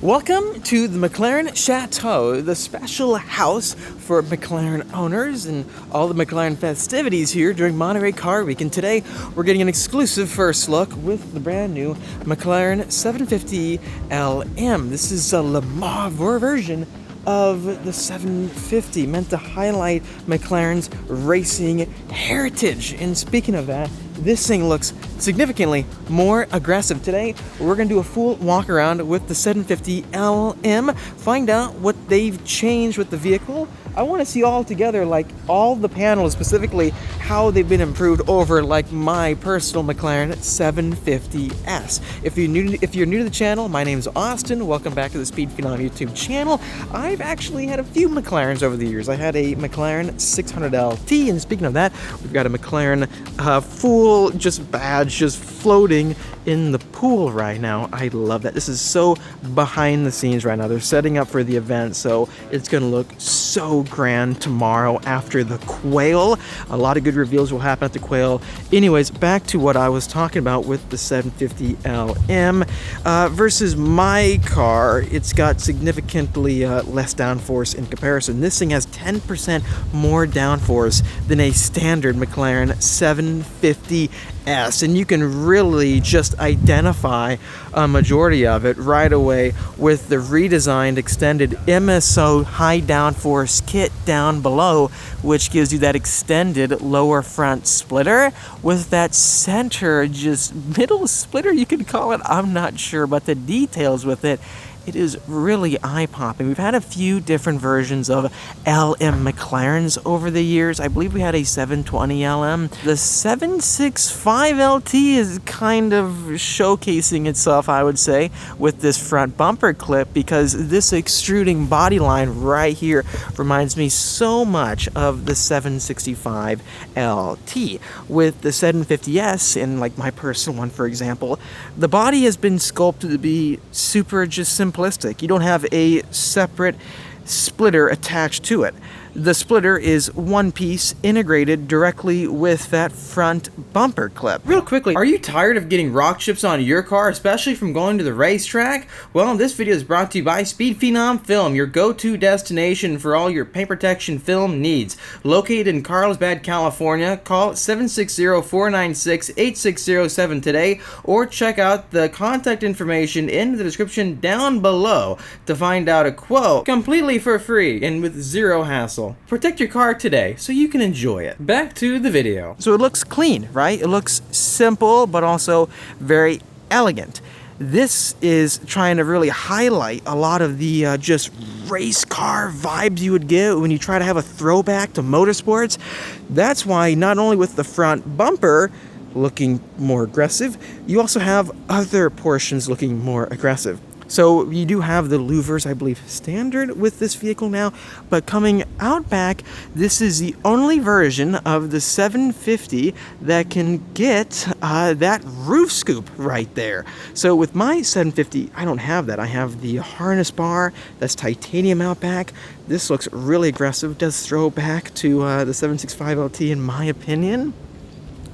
Welcome to the McLaren Chateau, the special house for McLaren owners and all the McLaren festivities here during Monterey Car Week. And today we're getting an exclusive first look with the brand new McLaren 750 LM. This is a Le Mans version of the 750, meant to highlight McLaren's racing heritage. And speaking of that, this thing looks significantly more aggressive. Today, we're going to do a full walk around with the 750 LM, find out what they've changed with the vehicle. I want to see all together, like all the panels, specifically how they've been improved over like my personal McLaren 750S. If you're new to the channel, my name's Austin. Welcome back to the Speed Phenom YouTube channel. I've actually had a few McLarens over the years. I had a McLaren 600 LT, and speaking of that, we've got a McLaren full badge just floating in the pool right now. I love that. This is so behind the scenes right now. They're setting up for the event, so it's gonna look so grand tomorrow after the Quail. A lot of good reveals will happen at the Quail. Anyways, back to what I was talking about with the 750 LM versus my car. It's got significantly less downforce in comparison. This thing has 10% more downforce than a standard McLaren 750S, and you can really just identify a majority of it right away with the redesigned extended MSO high downforce kit down below, which gives you that extended lower front splitter with that center just middle splitter, you could call it. I'm not sure, but the details with it, it is really eye-popping. We've had a few different versions of LM McLarens over the years. I believe we had a 720 LM. The 765 LT is kind of showcasing itself, I would say, with this front bumper clip, because this extruding body line right here reminds me so much of the 765 LT. With the 750S, and like my personal one, for example, the body has been sculpted to be super just simple. You don't have a separate splitter attached to it. The splitter is one piece integrated directly with that front bumper clip. Real quickly, are you tired of getting rock chips on your car, especially from going to the racetrack? Well, this video is brought to you by Speed Phenom Film, your go-to destination for all your paint protection film needs. Located in Carlsbad, California, call 760-496-8607 today, or check out the contact information in the description down below to find out a quote completely for free and with zero hassle. Protect your car today so you can enjoy it. Back to the video. So it looks clean, right? It looks simple, but also very elegant. This is trying to really highlight a lot of the just race car vibes you would get when you try to have a throwback to motorsports. That's why not only with the front bumper looking more aggressive, you also have other portions looking more aggressive. So you do have the louvers, I believe, standard with this vehicle now, but coming out back, this is the only version of the 750 that can get that roof scoop right there. So with my 750, I don't have that. I have the harness bar, that's titanium out back. This looks really aggressive, does throw back to the 765 LT in my opinion.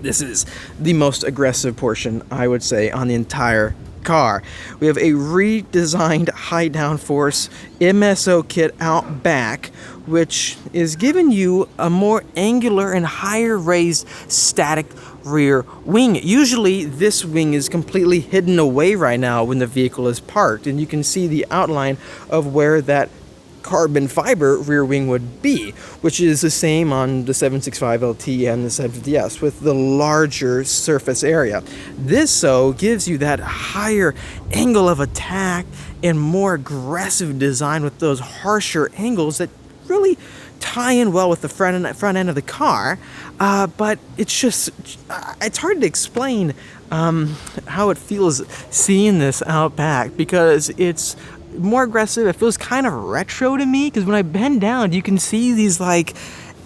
This is the most aggressive portion, I would say, on the entire car. We have a redesigned high downforce MSO kit out back, which is giving you a more angular and higher raised static rear wing. Usually this wing is completely hidden away right now when the vehicle is parked, and you can see the outline of where that carbon fiber rear wing would be, which is the same on the 765 LT and the 750S with the larger surface area. This though gives you that higher angle of attack and more aggressive design with those harsher angles that really tie in well with the front end of the car, but it's hard to explain how it feels seeing this out back, because it's more aggressive. It feels kind of retro to me, because when I bend down you can see these like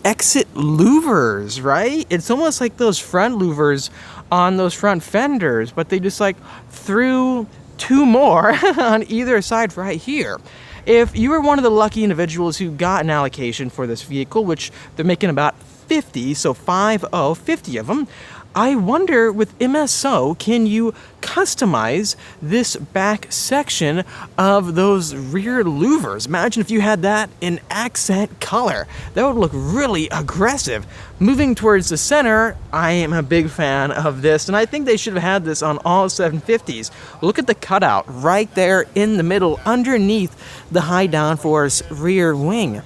exit louvers, right? It's almost like those front louvers on those front fenders, but they just like threw two more on either side right here. If you were one of the lucky individuals who got an allocation for this vehicle, which they're making about 50, so 50 of them, I wonder with MSO, can you customize this back section of those rear louvers? Imagine if you had that in accent color. That would look really aggressive. Moving towards the center, I am a big fan of this, and I think they should have had this on all 750s. Look at the cutout right there in the middle, underneath the high downforce rear wing.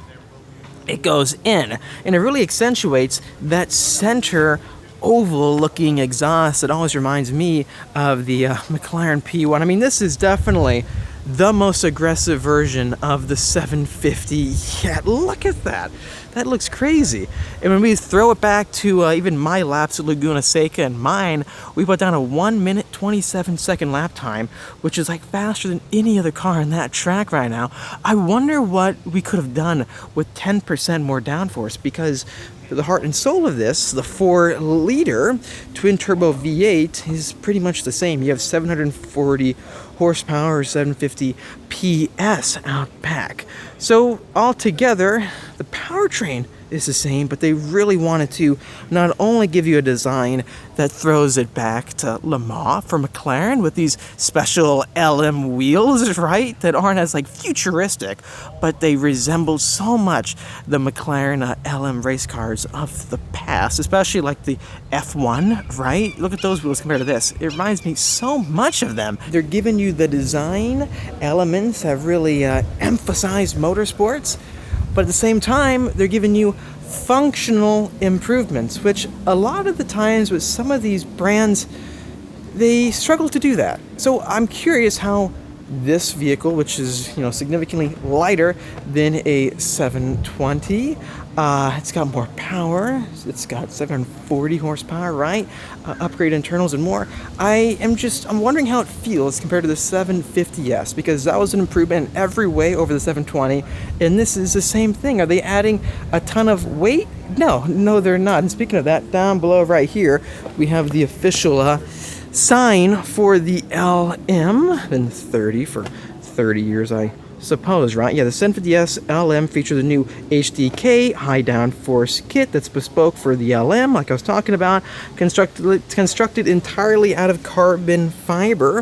It goes in, and it really accentuates that center oval looking exhaust that always reminds me of the McLaren P1. I mean, this is definitely the most aggressive version of the 750 yet. Look at that. That looks crazy. And when we throw it back to even my laps at Laguna Seca and mine, we put down a 1 minute 27 second lap time, which is like faster than any other car in that track right now. I wonder what we could have done with 10% more downforce, because the heart and soul of this, the 4-liter twin-turbo V8, is pretty much the same. You have 740 horsepower, 750 PS out back. So altogether, the powertrain is the same, but they really wanted to not only give you a design that throws it back to Le Mans for McLaren with these special LM wheels, right, that aren't as like futuristic, but they resemble so much the McLaren LM race cars of the past, especially like the F1, right? Look at those wheels compared to this. It reminds me so much of them. They're giving you the design elements that really emphasize motorsports, but at the same time, they're giving you functional improvements, which a lot of the times with some of these brands, they struggle to do that. So I'm curious how this vehicle, which is, you know, significantly lighter than a 720, it's got more power, it's got 740 horsepower, right? Upgrade internals and more. I'm wondering how it feels compared to the 750S, because that was an improvement in every way over the 720, and this is the same thing. Are they adding a ton of weight? No, they're not. And speaking of that, down below right here, we have the official sign for the LM. Been 30 for 30 years, I suppose, right? Yeah, the 750S LM features a new HDK high downforce kit that's bespoke for the LM, like I was talking about, constructed entirely out of carbon fiber.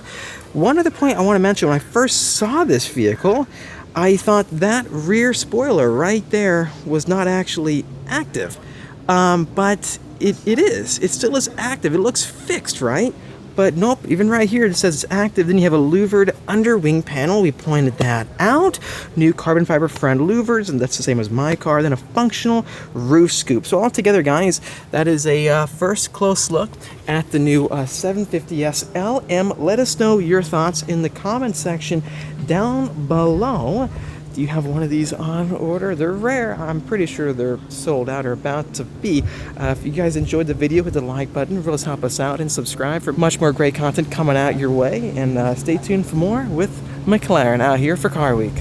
One other point I want to mention, when I first saw this vehicle, I thought that rear spoiler right there was not actually active, but it is. It still is active. It looks fixed, right? But nope, even right here it says it's active. Then you have a louvered under wing panel. We pointed that out. New carbon fiber front louvers, and that's the same as my car. Then a functional roof scoop. So altogether, guys, that is a first close look at the new 750S LM. Let us know your thoughts in the comment section down below. Do you have one of these on order? They're rare. I'm pretty sure they're sold out or about to be. If you guys enjoyed the video, hit the like button. Really help us out, and subscribe for much more great content coming out your way. And stay tuned for more with McLaren out here for Car Week.